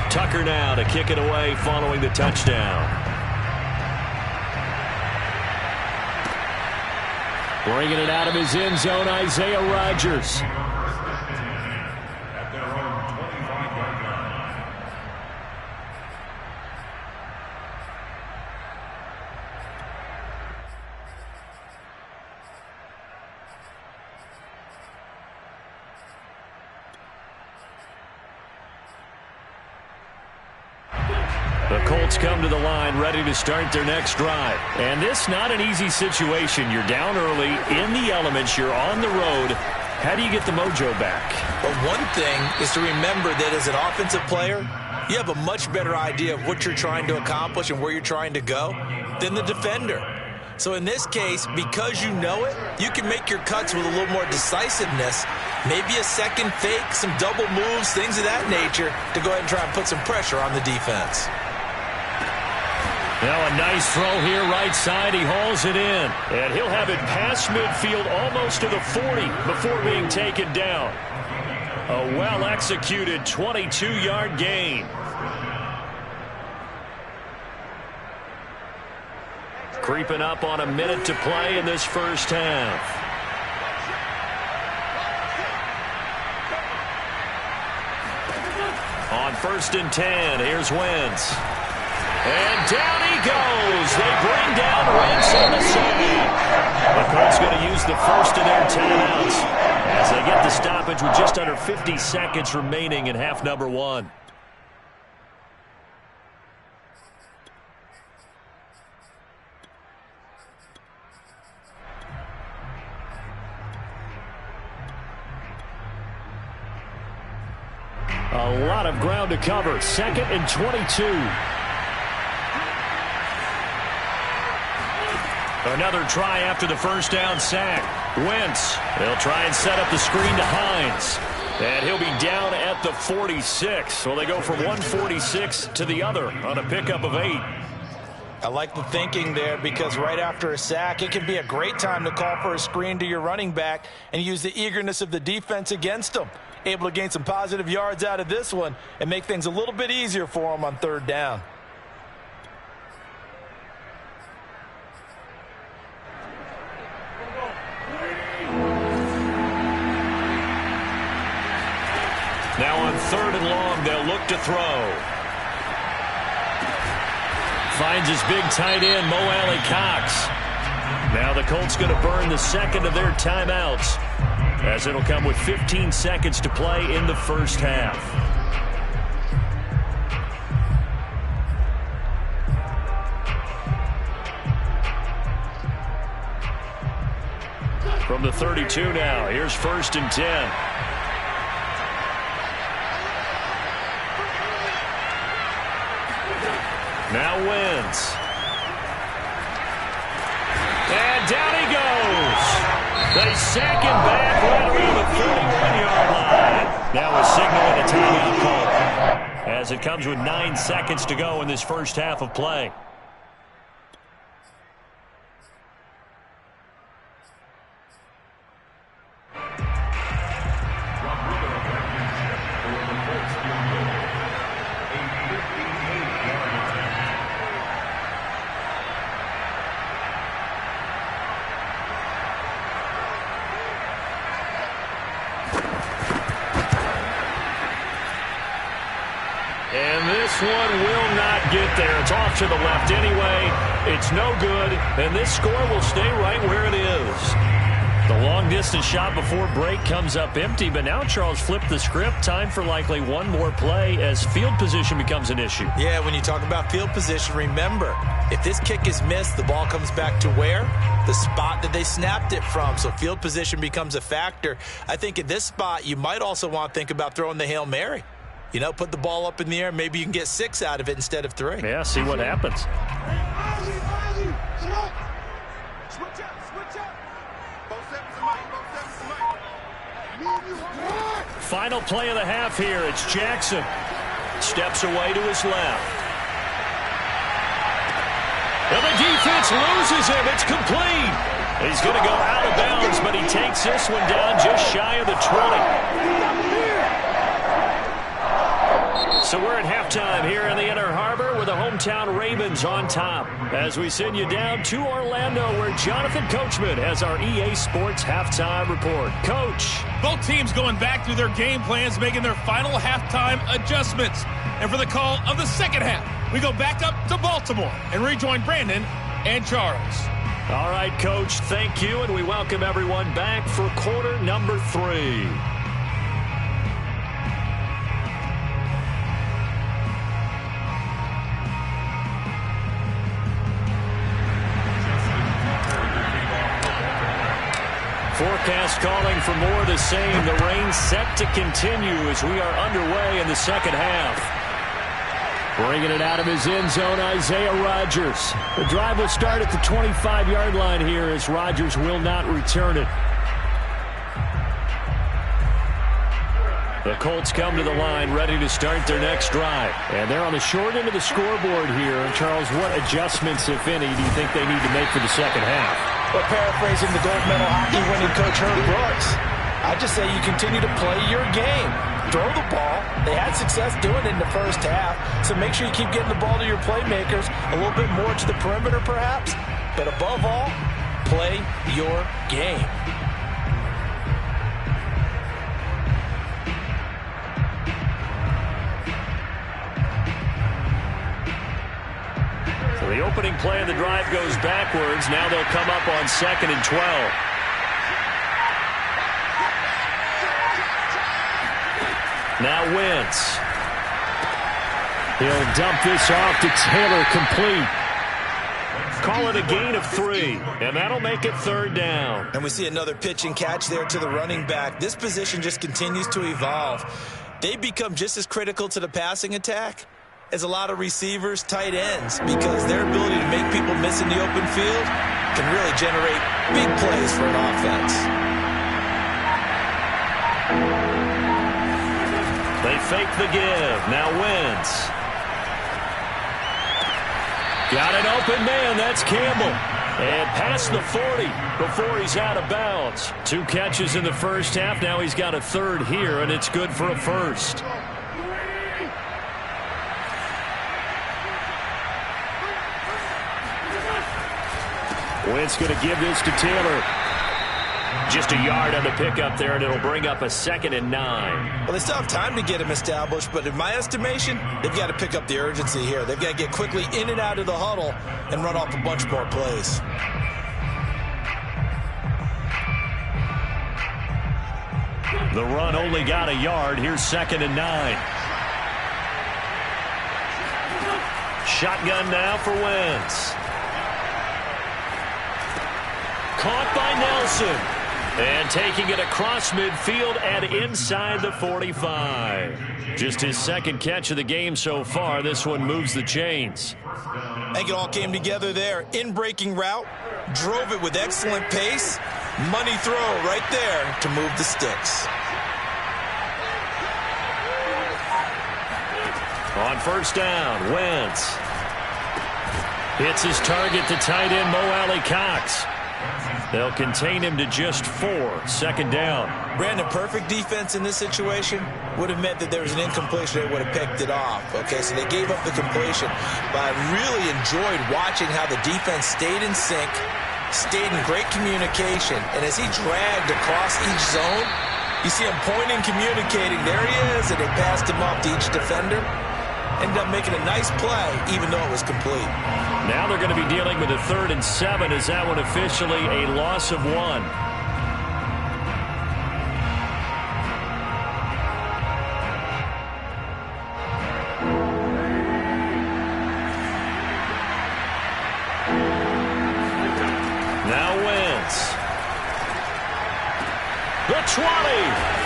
Tucker now to kick it away following the touchdown. Bringing it out of his end zone, Isaiah Rodgers. The Colts come to the line ready to start their next drive. And this not an easy situation. You're down early, in the elements, you're on the road. How do you get the mojo back? Well, one thing is to remember that as an offensive player, you have a much better idea of what you're trying to accomplish and where you're trying to go than the defender. So in this case, because you know it, you can make your cuts with a little more decisiveness, maybe a second fake, some double moves, things of that nature, to go ahead and try and put some pressure on the defense. Now a nice throw here right side. He hauls it in. And he'll have it past midfield almost to the 40 before being taken down. A well-executed 22-yard gain. Creeping up on a minute to play in this first half. On 1st and 10, here's Wentz. And down he goes. They bring down Wentz on the save. The Colts going to use the first of their timeouts as they get the stoppage with just under 50 seconds remaining in half number one. A lot of ground to cover. 2nd and 22. Another try after the first down sack. Wentz, they'll try and set up the screen to Hines. And he'll be down at the 46. So they go from 146 to the other on a pickup of 8. I like the thinking there because right after a sack, it can be a great time to call for a screen to your running back and use the eagerness of the defense against them. Able to gain some positive yards out of this one and make things a little bit easier for them on 3rd down. Now on 3rd and long, they'll look to throw. Finds his big tight end, Mo Alley Cox. Now the Colts going to burn the second of their timeouts, as it'll come with 15 seconds to play in the first half. From the 32 now, here's 1st and 10. Now Wentz. And down he goes. They sack him back right around the 31-yard line. Now a signal and a timeout call, as it comes with 9 seconds to go in this first half of play. And this one will not get there. It's off to the left anyway. It's no good, and this score will stay right where it is. The long-distance shot before break comes up empty, but now Charles flipped the script. Time for likely one more play as field position becomes an issue. Yeah, when you talk about field position, remember, if this kick is missed, the ball comes back to where? The spot that they snapped it from. So field position becomes a factor. I think at this spot, you might also want to think about throwing the Hail Mary. You know, put the ball up in the air. Maybe you can get 6 out of it instead of 3. Yeah, see what happens. Final play of the half here. It's Jackson. Steps away to his left. And the defense loses him. It's complete. He's going to go out of bounds, but he takes this one down just shy of the 20. So we're at halftime here in the Inner Harbor with the hometown Ravens on top as we send you down to Orlando where Jonathan Coachman has our EA Sports halftime report. Coach. Both teams going back through their game plans, making their final halftime adjustments. And for the call of the second half, we go back up to Baltimore and rejoin Brandon and Charles. All right, Coach, thank you, and we welcome everyone back for quarter number 3. Forecast calling for more of the same. The rain set to continue as we are underway in the second half. Bringing it out of his end zone, Isaiah Rodgers. The drive will start at the 25-yard line here as Rodgers will not return it. The Colts come to the line ready to start their next drive. And they're on the short end of the scoreboard here. Charles, what adjustments, if any, do you think they need to make for the second half? Well, paraphrasing the gold medal hockey winning coach Herb Brooks, I just say you continue to play your game. Throw the ball. They had success doing it in the first half, so make sure you keep getting the ball to your playmakers, a little bit more to the perimeter perhaps, but above all, play your game. So the opening play of the drive goes backwards. Now they'll come up on 2nd and 12. Now Wentz. He'll dump this off to Taylor, complete. Call it a gain of 3, and that'll make it 3rd down. And we see another pitch and catch there to the running back. This position just continues to evolve. They become just as critical to the passing attack as a lot of receivers, tight ends, because their ability to make people miss in the open field can really generate big plays for an offense. They fake the give. Now Wentz. Got an open man. That's Campbell. And past the 40 before he's out of bounds. 2 catches in the first half. Now he's got a 3rd here, and it's good for a 1st. Wentz going to give this to Taylor. Just a yard on the pickup there, and it'll bring up a 2nd and 9. Well, they still have time to get him established, but in my estimation, they've got to pick up the urgency here. They've got to get quickly in and out of the huddle and run off a bunch more plays. The run only got a yard. Here's 2nd and 9. Shotgun now for Wentz. Caught by Nelson. And taking it across midfield and inside the 45. Just his 2nd catch of the game so far. This one moves the chains. I think it all came together there. In-breaking route. Drove it with excellent pace. Money throw right there to move the sticks. On 1st down, Wentz. Hits his target to tight end Mo Alley Cox. They'll contain him to just 4. 2nd down. Brandon, perfect defense in this situation would have meant that there was an incompletion. They would have picked it off. Okay, so they gave up the completion. But I really enjoyed watching how the defense stayed in sync, stayed in great communication. And as he dragged across each zone, you see him pointing, communicating. There he is, and they passed him off to each defender. Ended up making a nice play, even though it was complete. Now they're going to be dealing with a 3rd and 7. Is that one officially a loss of 1? Now Wentz. The 20.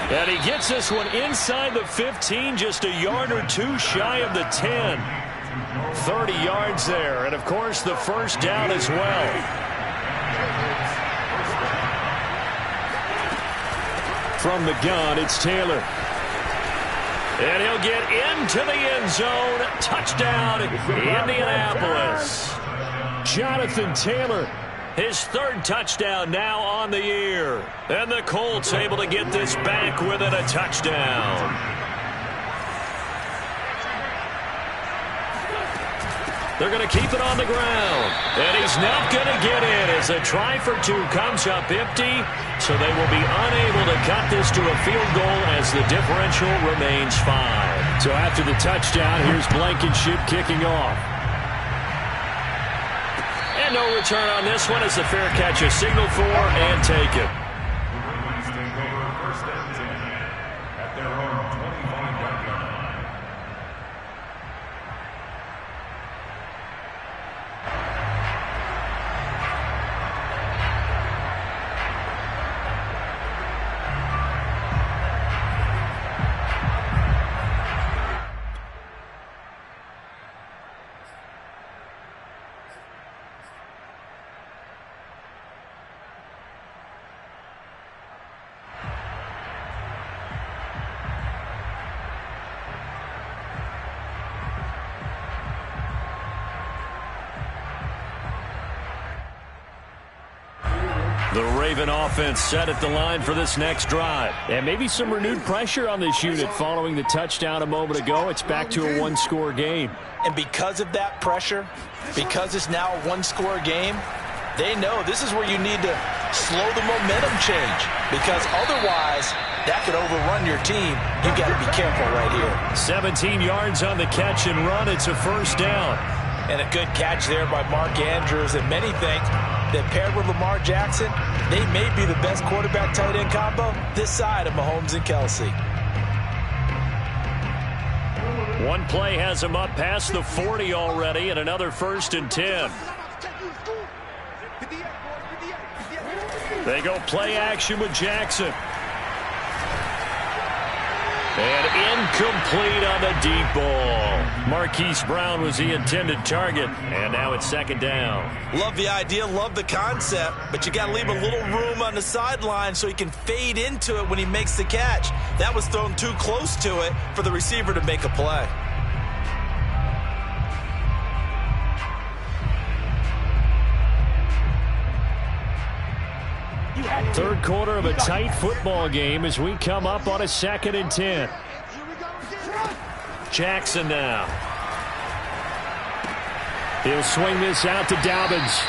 And he gets this one inside the 15, just a yard or two shy of the 10. 30 yards there, and of course the first down as well. From the gun, it's Taylor. And he'll get into the end zone. Touchdown, Indianapolis. Jonathan Taylor, his third touchdown now on the year. And the Colts able to get this back within a touchdown. They're going to keep it on the ground. And he's not going to get in as a try for two comes up empty. So they will be unable to cut this to a field goal as the differential remains 5. So after the touchdown, here's Blankenship kicking off. And no return on this one as the fair catch is signaled for and taken. The Raven offense set at the line for this next drive. And maybe some renewed pressure on this unit following the touchdown a moment ago. It's back to a one-score game. And because of that pressure, because it's now a one-score game, they know this is where you need to slow the momentum change. Because otherwise, that could overrun your team. You got to be careful right here. 17 yards on the catch and run. It's a first down. And a good catch there by Mark Andrews. And many think that paired with Lamar Jackson, they may be the best quarterback-tight end combo this side of Mahomes and Kelsey. One play has him up past the 40 already, and another 1st and 10. They go play action with Jackson. And incomplete on the deep ball. Marquise Brown was the intended target, and now it's 2nd down. Love the idea, love the concept, but you got to leave a little room on the sideline so he can fade into it when he makes the catch. That was thrown too close to it for the receiver to make a play. Third quarter of a tight football game as we come up on a 2nd and 10. Jackson now. He'll swing this out to Dobbins.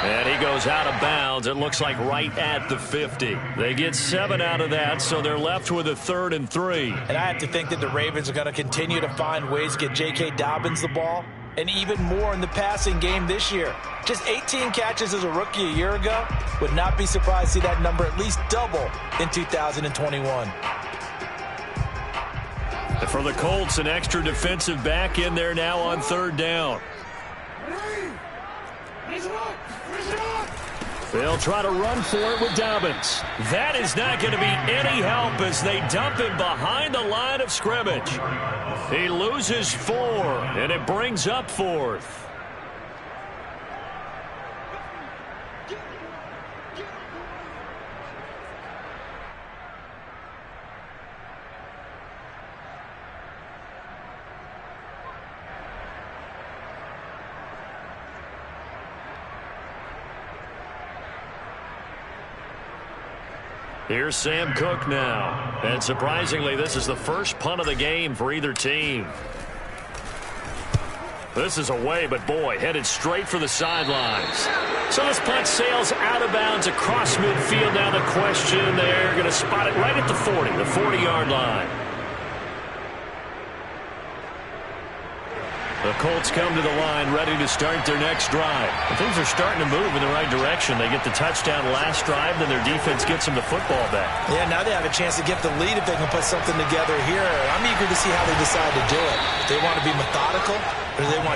And he goes out of bounds. It looks like right at the 50. They get 7 out of that, so they're left with a 3rd and 3. And I have to think that the Ravens are going to continue to find ways to get J.K. Dobbins the ball, and even more in the passing game this year. Just 18 catches as a rookie a year ago. Would not be surprised to see that number at least double in 2021. And for the Colts, an extra defensive back in there now on 3rd down. They'll try to run for it with Dobbins. That is not going to be any help as they dump him behind the line of scrimmage. He loses 4, and it brings up 4th. Here's Sam Cook now. And surprisingly, this is the first punt of the game for either team. This is away, but boy, headed straight for the sidelines. So this punt sails out of bounds across midfield. Now the question, they're going to spot it right at the 40, the 40-yard line. The Colts come to the line ready to start their next drive. And things are starting to move in the right direction. They get the touchdown last drive, then their defense gets them the football back. Yeah, now they have a chance to get the lead if they can put something together here. I'm eager to see how they decide to do it. Do they want to be methodical, or do they want to